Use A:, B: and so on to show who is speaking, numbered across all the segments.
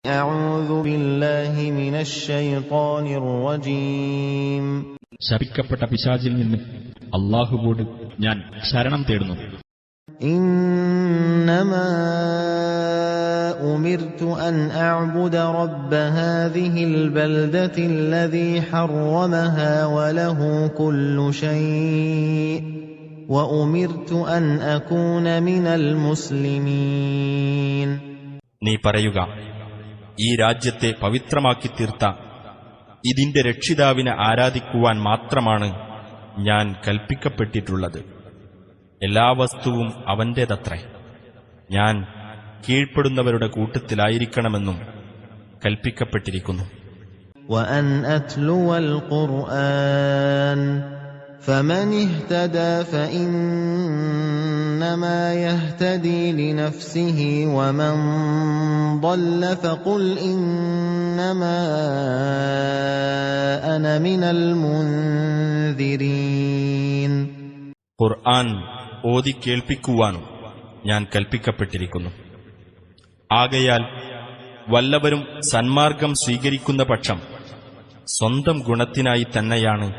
A: أعوذ بالله من الشيطان الرجيم.
B: ശപിക്കപ്പെട്ട പിശാചിൽ നിന്ന് അല്ലാഹുവോട് ഞാൻ ശരണം തേടുന്നു.
A: إنما أمرت أن أعبد رب هذه البلدة الذي حرمها وله كل شيء وأمرت أن أكون من المسلمين.
C: നീ പറയുക, ഈ രാജ്യത്തെ പവിത്രമാക്കി തീർത്ത ഇതിന്റെ രക്ഷിതാവിനെ ആരാധിക്കുവാൻ മാത്രമാണ് ഞാൻ കൽപ്പിക്കപ്പെട്ടിട്ടുള്ളത്. എല്ലാ വസ്തുവും അവന്റേതത്രേ. ഞാൻ കീഴ്പ്പെടുന്നവരുടെ കൂട്ടത്തിലായിരിക്കണമെന്നും കൽപ്പിക്കപ്പെട്ടിരിക്കുന്നു.
A: وأن أتلو القرآن فمن اهتدى فإنما يهتدي لنفسه ومن ضل فقل إنما أنا من المنذرين.
C: ഖുർആൻ ഓതി കേൾപ്പിക്കുവാനും ഞാൻ കൽപ്പിക്കപ്പെട്ടിരിക്കുന്നു. ആകയാൽ വല്ലവരും സന്മാർഗം സ്വീകരിക്കുന്ന പക്ഷം സ്വന്തം ഗുണത്തിനായി തന്നെയാണ്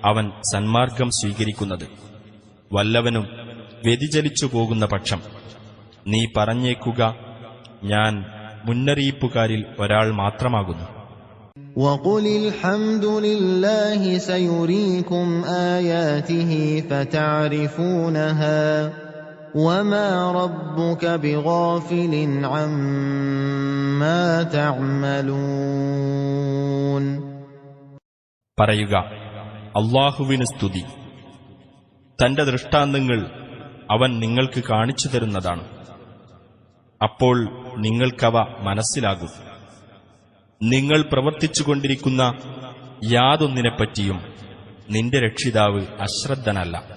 C: അവൻ സന്മാർഗം സ്വീകരിക്കുന്നത്. വല്ലവനും വ്യതിചലിച്ചു പോകുന്ന പക്ഷം നീ പറഞ്ഞേക്കുക, ഞാൻ മുന്നറിയിപ്പുകാരിൽ ഒരാൾ മാത്രമാകുന്നു.
A: وَقُلِ الْحَمْدُ لِلَّهِ سَيُرِيكُمْ آيَاتِهِ فَتَعْرِفُونَهَا وَمَا رَبُّكَ بِغَافِلٍ عَمَّا تَعْمَلُونَ.
C: പറയുക, അല്ലാഹുവിന് സ്തുതി. തന്റെ ദൃഷ്ടാന്തങ്ങൾ അവൻ നിങ്ങൾക്ക് കാണിച്ചു തരുന്നതാണ്. അപ്പോൾ നിങ്ങൾക്കവ മനസ്സിലാകും. നിങ്ങൾ പ്രവർത്തിച്ചുകൊണ്ടിരിക്കുന്ന യാതൊന്നിനെപ്പറ്റിയും നിന്റെ രക്ഷിതാവ് അശ്രദ്ധനല്ല.